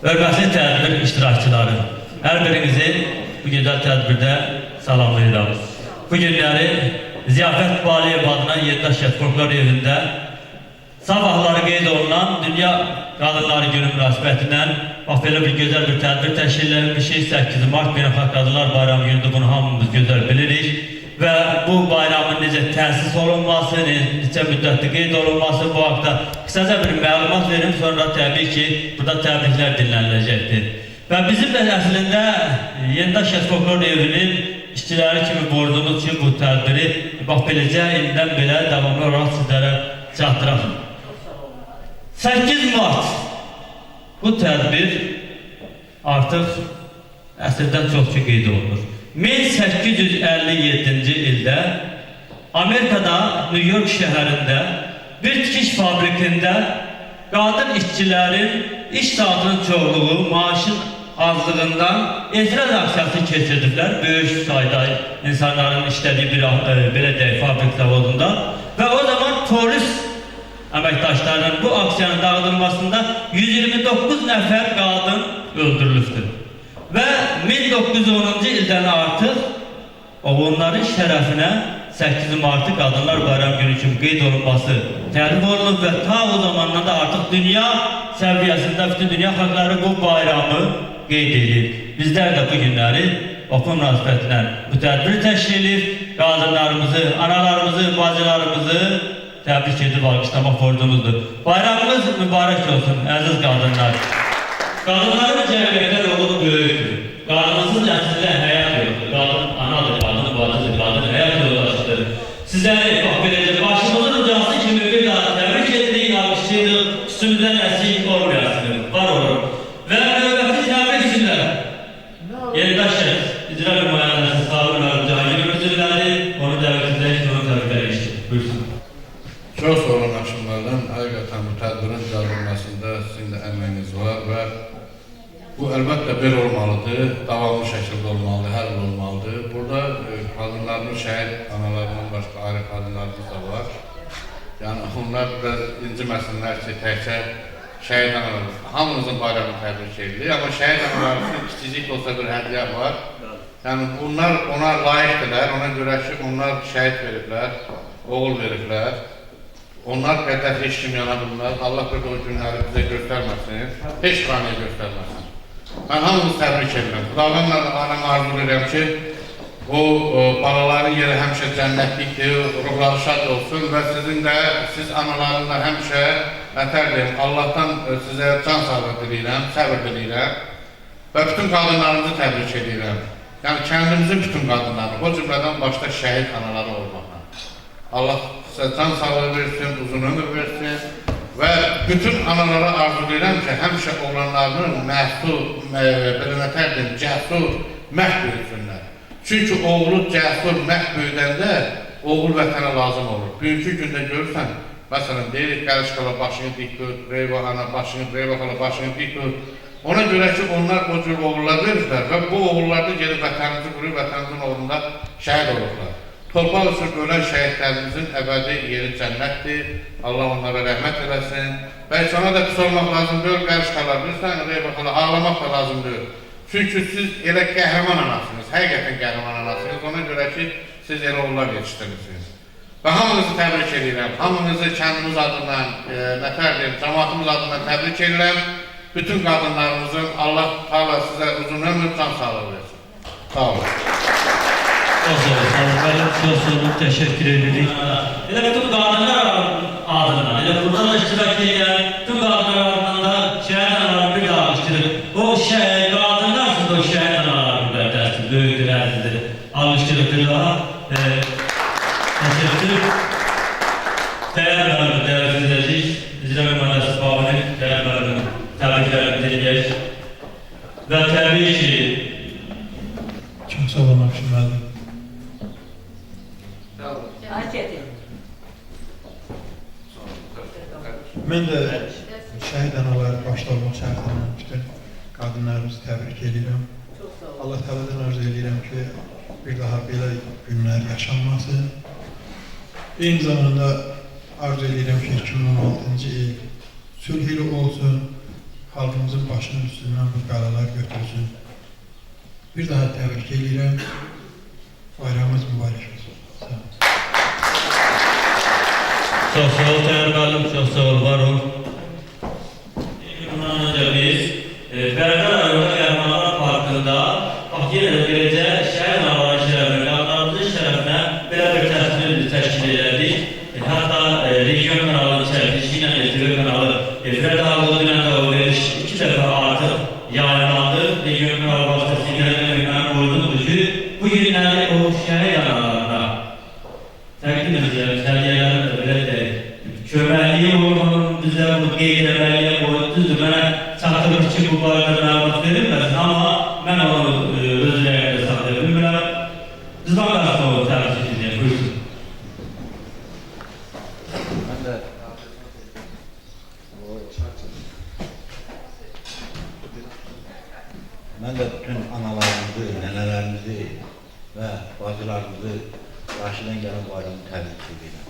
Hörmətli tədbir iştirakçıları, hər birinizi bu gözəl tədbirdə salamlayıram. Bu günləri Ziyafət Baliyev adına Yeddaş Folklor evində sabahları qeyd olunan Dünya Qadınları Günü münasibətindən belə bir gözəl bir tədbir təşkil edilmişik. 8 Mart Beynəlxalq Qadınlar Bayramı günüdür, bunu hamımız gözəl bilirik. Və bu bayramın necə təsis olunması, necə müddətli qeyd olunması bu haqda qısaca bir məlumat verim, sonra təbii ki, burada təbriklər dinləniləcəkdir. Və bizim də əslində Yeddaş Folklor evinin işçiləri kimi borcumuz ki, bu tədbiri bax beləcə indidən belə davamlı olaraq sizlərə çatdıraq. 8 Mart bu tədbir artıq əsrdən çox ki qeyd olunur. 1857-ci ildə Amerikada, New York şəhərində bir tikiş fabrikində qadın işçilərin iş saatının çoxluğu, maaşın azlığından etiraz aksiyası keçirdilər. Böyük sayda insanların işlədiyi bir belə deyək fabrik zavodunda və o zaman polis əməkdaşlarının bu aksiyanın dağıdılmasında 129 nəfər qadın öldürülübdür. Və 1910-cu ildən artıq onların şərəfinə 8 Martı Qadınlar Bayramı günü kimi qeyd olunması təlif olunub və ta o zamandan da artıq dünya səviyyəsində bütün dünya xalqları bu bayramı qeyd edir. Bizlər də bu günləri oxu münasibətindən bu tədbir təşkil edir. Qadınlarımızı, analarımızı, bacılarımızı təbrik edib alqışlamaq borcumuzdur. Bayramımız mübarək olsun, əziz qadınlar. Qadınların cəmiyyətdə rolu böyükdür. Qadınsız əslində həyat yoxdur. Qadın anadır, qadın bacıdır, qadın həyat yoldaşıdır. Sizləri beləcə başımızın ucası kimi bir daha təbrik etdik, alqışlayırıq, üstümüzdən əsik olmayasınız, var olur. Və növbəti təbrik içində Yeddaş icra nümayəndəsi Sabir Cahangir Özürləri, onu dəvət edək, onu təbriklər işdir. Buyursun. Çox sağ olun axşamlardan. Həqiqətən bu tədbirin düzəldilməsində sizin də əməyiniz var və bu əlbəttə belə olmalıdır, davamlı şəkildə olmalıdır, hər il olmalıdır. Burada qadınlarımız, şəhid analarından başqa ayrı qadınlarımız da var. Yəni onlar da inciməsinlər ki, təkcə şəhid analarımız, hamımızın bayramını təbrik edilir. Amma şəhid analarımızın kiçicik olsa bir hədiyyə var. Yəni bunlar ona layiqdirlər, ona görə ki, onlar şəhid veriblər, oğul veriblər. Onlar qədər heç kim yana bilməz. Allah bir o günləri bizə göstərməsin, heç qaniyə göstərməsin. Mən hamımız təbrik edirəm. Xudalarla anam arzu edirəm ki, o balaların yeri həmişə cənnətlikdir, ruhları şad olsun və sizin də, siz analarınla həmişə nətərdir, Allahdan sizə can sağlığı diləyirəm, səbir diləyirəm və bütün qadınlarımızı təbrik edirəm. Yəni kəndimizin bütün qadınları, o cümlədən başda şəhid anaları olmaqla. Allah sizə can sağlığı versin, uzun ömür versin və bütün analara arzu edirəm ki, həmişə oğlanlarının məhsul, belə nətərdir, cəsur, məhv böyüsünlər. Çünki oğlu cəsur, məhv böyüdəndə oğul vətənə lazım olur. Bugünkü gündə görürsən, məsələn, deyirik, Qəlişqala başını dik tut, Reyva ana başını, Reyva xala başını dik tut. Ona görə ki, onlar o cür oğullar verirlər və bu oğullarda gelib vətənimizi qurur, vətənimizin uğrunda şəhid olurlar. Torpaq üçün ölən şəhidlərimizin əbədi yeri cənnətdir. Allah onlara rəhmət eləsin. Və heç ona da pis olmaq lazım deyil, Qəlişqala bilirsən, Reyva xala ağlamaq da lazım deyil. Çünki siz elə qəhrəman anasınız, həqiqətən qəhrəman anasınız. Ona görə ki, siz elə oğullar yetişdirirsiniz. Və hamınızı təbrik edirəm. Hamınızı kəndimiz adından, nətərdir, cəmaatımız adından təbrik edirəm. Bütün qadınlarımızın Allah Teala sizə uzun ömür, can sağlığı versin. Sağ olun. Çox təşəkkür edirik. Elə bütün qadınlar adından, elə burada da iştirak edən, bütün qadınlar adından da şəhid anaları bir daha alışdırır. O qadınlar sizdə o şəhid anaları müqəddəsidir, böyükdür, əzizdir. Alışdırır bir daha. Təşəkkür. Dəyər müəllim dəvət edəcək. İcra nümayəndəsi Babini dəyər müəllim təbriklərini edəcək. Və təbii ki, çox sağ olun Akşin müəllim. Mən də şəhid anaları başda olmaq şərtindən bütün qadınlarımızı təbrik edirəm. Allah təaladan arzu edirəm ki, bir daha belə günlər yaşanmasın. Eyni zamanda arzu edirəm ki, 2016-cı il sülh ili olsun. xalqımızın başının üstündən bu bəlalar götürsün. Bir daha təbrik edirəm. Bayramımız mübarək olsun. Sağ olun. Çok sağ ol Tayyar Müəllim, çok sağ ol, var ol. Bundan önce biz Bərdə rayonunda Qərmanlar Parkında bax yenə də beləcə şəhər nağaları şərəfinə, qadınlarımızın şərəfinə belə bir təsvir təşkil elədik. Hətta region kanalının çəkilişi ilə TV kanalı Fred Ağoğlu ilə də o veriş 2 dəfə artıq yayınlandı. Region kanalı vasitəsilə mənim boyunudur ki, bu günləri o şəhər yanlarına təqdim edəcəyimiz hədiyyələrin də belə deyək. Köməkliyi olmanın bizə bu qeyd eləməliyə boyutudur. Mənə çatılır ki, bu barədə məlumat verilməsin, amma mən onu öz rəyində saxlaya bilmirəm. Bizdən qarşı o təbrik edəcəyim, buyursun. Mən də bütün analarımızı, nənələrimizi və bacılarımızı qarşıdan gələn bayramı təbrik edirəm.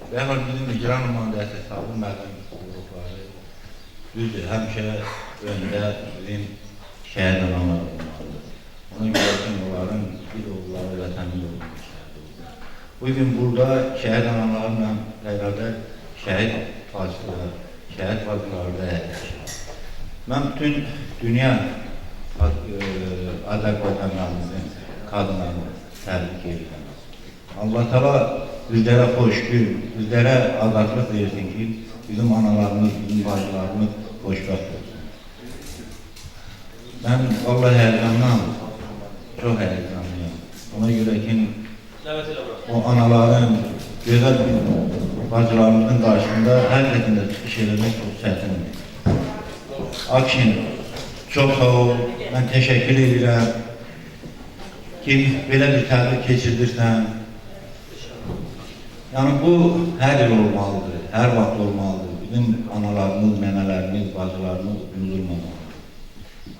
Bəxər bizim icra nümayəndəsi Sabir müəllim qrupları düzdür, həmişə öndə bizim şəhər analar olmalıdır. Ona görə ki, onların bir oğulları vətənin olmuş şəhərdə olur. Bugün burada şəhər analarla bərabər şəhid bacılar, şəhid bacıları da əyləşir. Mən bütün dünya Azərbaycanlarımızın qadınlarını təbrik edirəm. Allah Teala bizlərə xoş gün, bizlərə azadlıq versin ki, bizim analarımız, bizim bacılarımız xoşbəxt olsun. Mən vallahi həyəcandan, çox həyəcanlıyam. Ona görə ki, o anaların, gözəl bir bacılarımızın qarşısında həqiqətən də çıxış eləmək çox çətindir. Akşin, çox sağ ol, mən təşəkkür edirəm ki, belə bir təbrik keçirdirsən. Yəni bu hər il olmalıdır, hər vaxt olmalıdır. Bizim analarımız, nənələrimiz, bacılarımız unudulmamalıdır.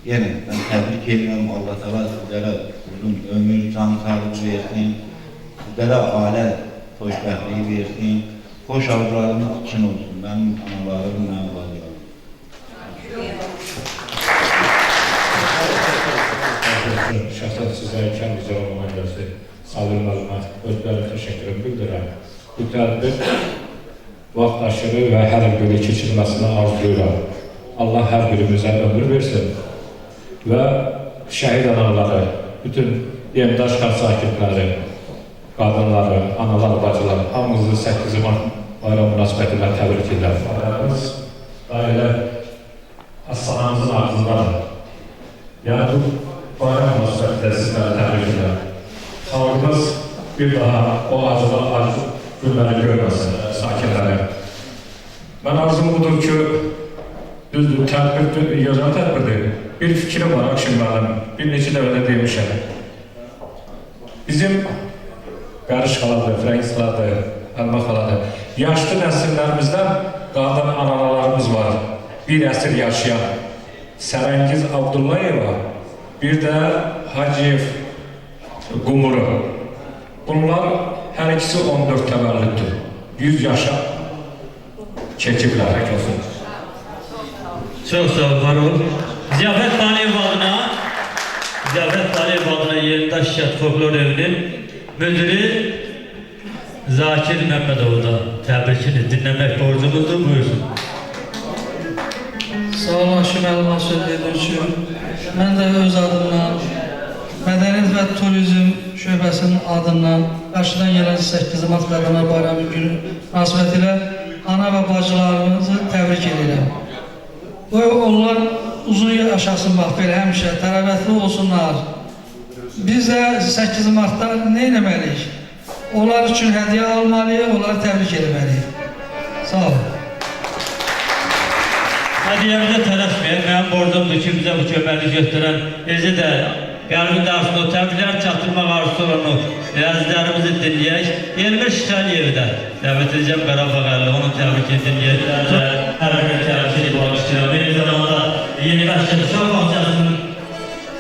Yəni, mən təbrik edirəm, Allah Teala sizlərə uzun ömür, can sağlığı versin, sizlərə ailə xoşbəxtliyi versin, xoş arzularımız için olsun, mənim analarım, mənim bacılarım. Şəxsən sizə ikən icra nümayəndəsi Sabir müəllimə özlərə təşəkkürümü bildirəm. Bu tədbir vaxt aşırı və hər il belə keçirilməsini arzulayıram. Allah hər birimizə ömür versin və şəhid anaları, bütün yemdaş kənd sakinləri, qadınları, analar, bacılar, hamımızı 8 mart bayram münasibətilə təbrik edirəm. Bayramımız ailə hastanemizin ardındadır. Yəni bu bayram münasibətilə sizlərə təbrik edirəm. Xalqımız bir daha o acılı günləri görməsin sakinləri. Mən arzum budur ki, düzdür, tədbir, gözəl tədbirdir. Bir fikrim var, Akşin müəllim, bir neçə dəvədə demişəm. Bizim Qarış xaladır, Frəngiz xaladır, Əlmə xaladır. Yaşlı nəsillərimizdən qadın analarımız var. Bir əsr yaşayan Sərəngiz Abdullayeva, bir də Hacıyev Qumuru. Bunlar hər ikisi 14 təvəllüddür. 100 yaşa keçiblər. Çok sağ ol, var ol. Ziyafət Taliyev adına Yenidaş Şəhid Folklor Evinin müdürü Zakir Məmmədovu da təbrikini dinləmək borcumuzdur, buyursun. Sağ olun, Akşin müəllimə söz verdiğiniz üçün. Mən də öz adımdan, Mədəniyyət və Turizm Şöbəsinin adından qarşıdan gələn 8 Mart Qadınlar Bayramı günü münasibətilə ana və bacılarımızı təbrik edirəm. Onlar uzun yaşasın, bax belə həmişə tərəvətli olsunlar. Biz də 8 Martda nə etməliyik? Onlar üçün hədiyyə almalıyıq, onları təbrik etməliyik. Sağ olun. Hədiyyəmizə tələsməyək, mənim borcumdur ki, bizə bu köməkli göstərən, bizi də qəlbin dərsində o təbriklər çatdırmaq arzusu olan o əzizlərimizi dinləyək. Elmir Şişəliyevi də dəvət edəcəm Qarabağ əlli, onun təbrikini dinləyək. Hər bir təbrik edib istəyirəm. Eyni zamanda Yeni Bəşkət Uşaq Bağçasının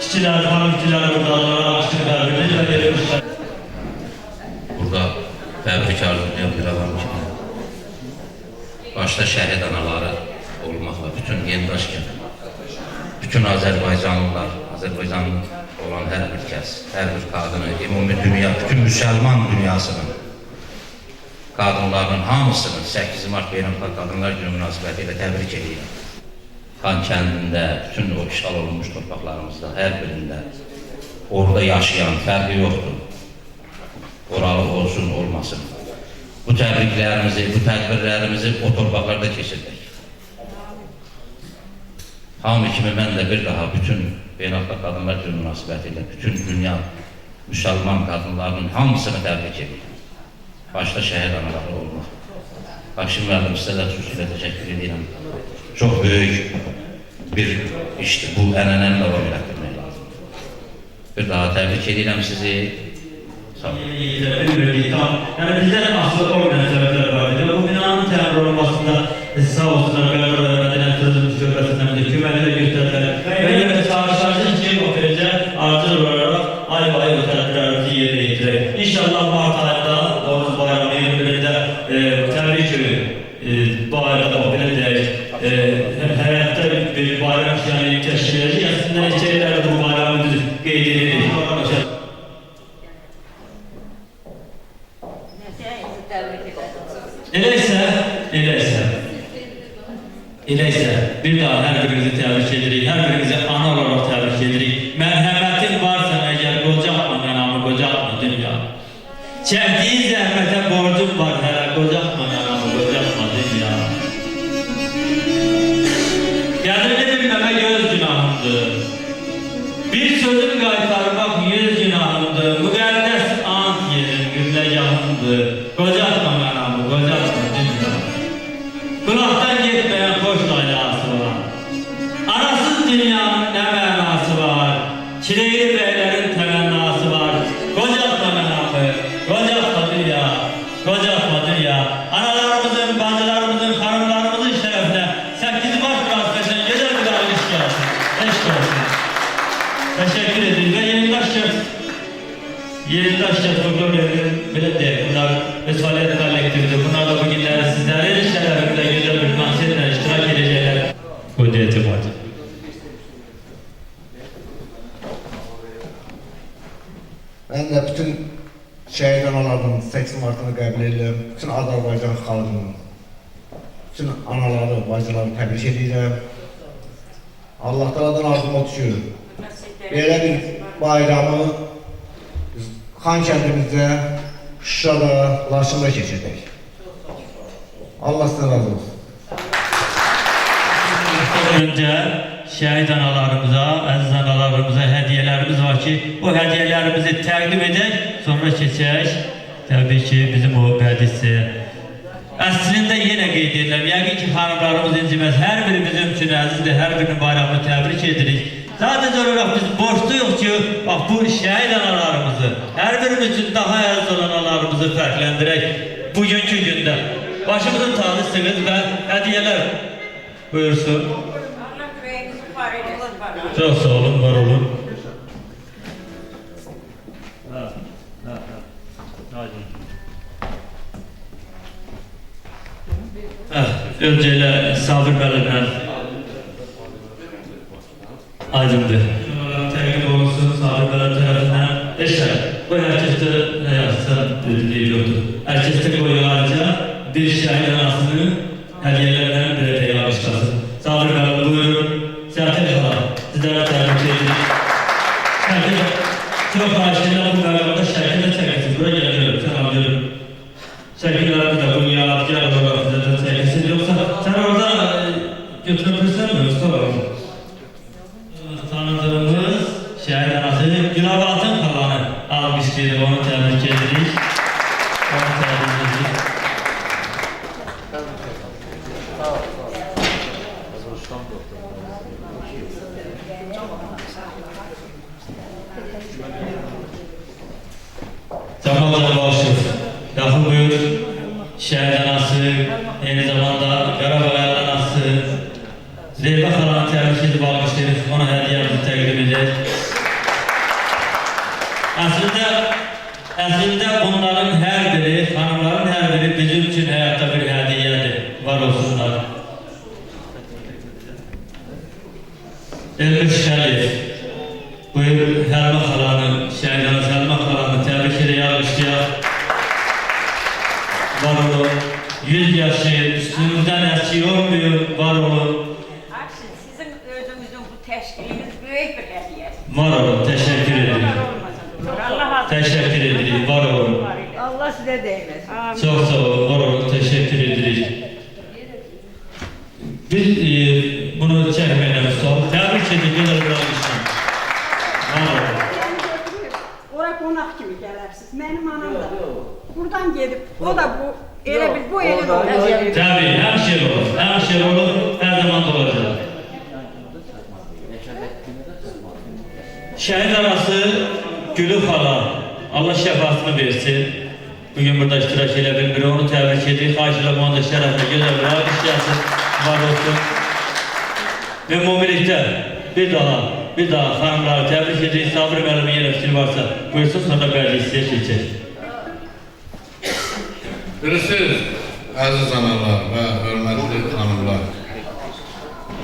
işçiləri, hanım işçiləri burada onlara alışdırıb qərbini. Burada təbrik arzulayam bir adam kimi. Başta şəhid anaları olmaqla bütün Yenidaş kəndi bütün Azərbaycanlılar, Azərbaycanlı olan hər bir kəs, hər bir qadını, ümumi dünya, bütün müsəlman dünyasının qadınlarının hamısını 8 Mart Beynəlxalq Qadınlar Günü münasibəti ilə təbrik edirəm. Xan kəndində, bütün o işğal olunmuş torpaqlarımızda, hər birində orada yaşayan fərqi yoxdur. Oralı olsun, olmasın. Bu təbriklərimizi, bu tədbirlərimizi o torpaqlarda keçirdik. Hamı kimi mən də bir daha bütün Beynəlxalq Qadınlar Günü münasibəti ilə bütün dünya müsəlman qadınlarının hamısını təbrik edirəm. Başta şəhid anaları olmaq. Başım müəllim, sizə də xüsusilə təşəkkür edirəm. Çox böyük bir işdir. Bu ənənəni davam elətdirmək lazımdır. Bir daha təbrik edirəm sizi. Sağ olun. Yani bizden asıl olmayan sebepler var. Bu binanın təmir olunmasında sağ olsunlar, Qərar və Mədəniyyət Turizm Şöbəsindən de köməklə göstərdilər. Və yine çağrışacağız ki, o derece acil olarak ay o tədbirlərimizi yerine yetirək. İnşallah Mart ayında Doğuz Bayramı 21'inde təbrik bu ayda o biləcək. Həyatda bir bayram işlərini təşkil edəcək. Aslında neçə illərdə bu bayramı qeyd edirik. Eləysə, bir daha hər birinizi təbrik edirik, hər birinizi ana olaraq təbrik edirik. Mərhəmətin varsa əgər qocaqma mənamı, qocaqma dünya. Çəkdiyi zəhmətə borcum var hələ, qocaqma mənamı, qocaqma dünya. Qədrini bilməmək öz günahımdır. Bir sözün qaytarmaq 100 günahımdır. Müqəddəs ant yerim, gündəgahımdır. Qocaqma mənamı, qocaqma dünya. Kulaktan gitmeyen hoş laylası var. Anasız dünyanın ne mənası var. Çileyli beylerin temennası var. Kocatma mənamı, kocatma dünya, kocatma dünya. Analarımızın, bacılarımızın, hanımlarımızın şerefine 8 Mart münasebetiyle güzel bir alkış gelsin. Eşk olsun. Teşekkür ederiz ve Yenidaş folklorlarının bile de bunlar Mesfaliyet Kollektifi'de bunlar da bugünler sizlerin şerefinde güzel bir konserle iştirak edecekler. Bu niyetim var. Ben de bütün şehit analarının 8 Mart'ını qəbul edirəm. Bütün Azərbaycan xalqının, bütün anaları, bacıları təbrik edirəm. Allah Teala'dan arzum o düşür. Belə bir bayramı Xan kəndimizdə, Şuşada, Laçında keçirdik. Allah sizdən razı olsun. Önce şehit analarımıza, aziz analarımıza hediyelerimiz var ki o hediyelerimizi təqdim edək, sonra keçək. Tabii ki bizim o bədisi. Əslində yenə qeyd edirəm, yəqin ki xanımlarımız inciməz, hər biri bizim üçün əzizdir, hər birinin bayramını təbrik edirik. Sadece olarak biz borçluyuz ki, bak bu şehit analarımızı, her birimiz için daha aziz olan analarımızı fərqləndirək bugünkü gündə. Başımızın tacısınız ve hediyeler buyursun. Çok sağ olun, var olun. Önceyle Sabir Bey'den aydındır. Təqdim olunsun Sabirlər tərəfindən. Eşər, bu herkeste ne yazsa deyiliyordu. Herkeste koyularca bir şəhid anasının hediyelerden bir de yağışlasın. Sabirlər buyurun. Zaten falan. Sizlere təbrik edirik. Çok aşırı bu bölümde şəkildə çəkilsin. Buraya geliyorum, sen alıyorum. Şəkilləri de bu yağışlar olarak sizden çəkilsin. Yoksa sen orada götürebilirsen mi? Mustafa? Tanıdığımız şehit anası Gülabat'ın kalanı almıştır, onu tebrik ederiz. Onu tebrik ederiz. Cemal'da başlıyor. Lafı buyur. Şehit anası, aynı zamanda Qarabağ anası, Zeyba kalanı tebrik edip almıştır. Ona hediyemizi təqdim edək. Əslində bunların hər biri, hanımların hər biri bizim üçün həyatda bir hədiyyədir. Var olsunlar. Elbet Şəliyev. Buyur Həlmə xalanı, şəhidana Həlmə xalanı təbrik edək, alqışlayaq. Var olun. 100 yaşı üstünüzden eski olmuyor, var olun. Aksine sizin özünüzün bu teşkiliniz büyük bir hediye. Var olun, teşekkür ederim. Allah Teşekkür ederim, var olun. Allah size değmesin. Amin. Çok sağ olun, var olun, teşekkür ederiz. Biz bunu çekmeyelim, tebrik edin, gelir bir alışın. Var olun. Ora qonaq kimi gələrsiniz. Mənim anam da buradan gedib, o da bu elə bil bu elin olur. Tabii, her şey olur, her şey olur, her zaman da olacak. Şehit arası Gülü Hala, Allah şefasını versin. Bugün burada iştirak edebilir, onu tebrik edin. Karşılığında onu da şerefle güzel bir alkışlayasın, var olsun. Ve mumilikte bir daha hanımları tebrik edin. Sabri Müəllimin yine fikri varsa buyursun, sonra belli isteğe geçecek. Bilirsiniz, əziz analar və hörmətli xanımlar,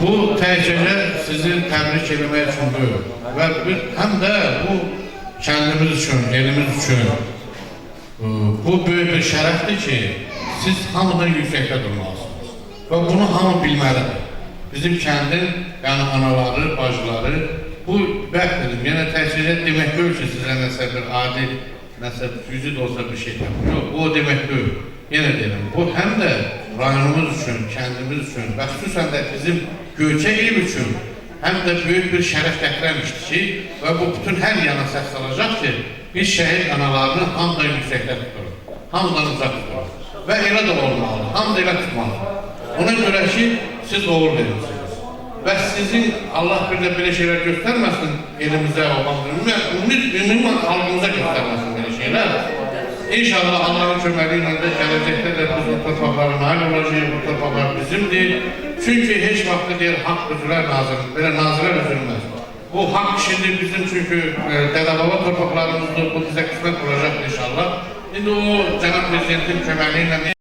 bu təkcə sizi təbrik etmək üçün deyil və həm də bu kəndimiz üçün, elimiz üçün bu böyük bir şərəfdir ki, siz hamıdan yüksəkdə durmalısınız və bunu hamı bilməlidir. Bizim kəndin, yəni anaları, bacıları, bu bəhd edim, yəni təkcə demək deyil ki, sizə nəsə bir adi, nəsə yüzü də olsa bir şey yapın. Yox, bu o demək deyil. Yenə deyirəm, bu həm də rayonumuz üçün, kəndimiz üçün və xüsusən də bizim Göyçək il üçün həm də böyük bir şərəf gətirəmişdir ki, və bu bütün hər yana səs alacaq ki, biz şəhid analarını hamıdan yüksəkdə tuturuz, hamıdan uzaq tuturuz və elə də olmalıdır, hamı da elə tutmalıdır. Ona görə ki, siz uğur verirsiniz və sizin Allah bir də belə şeylər göstərməsin elimizə, ümumən halkımıza göstərməsin belə şeylər. İnşallah Allah'ın köməliyi ilə də gələcəkdə də biz bu torpaqlara nail olacağıq, bu torpaqlar bizimdir. Çünki heç vaxtı deyir, haqq üzülər nazırdır, belə nazirlər üzülməz. Bu haqq şimdi bizim çünki dədəbaba torpaqlarımızdır, bu bizə qismət olacaq inşallah. İndi o Cənab Prezidentin köməliyi ilə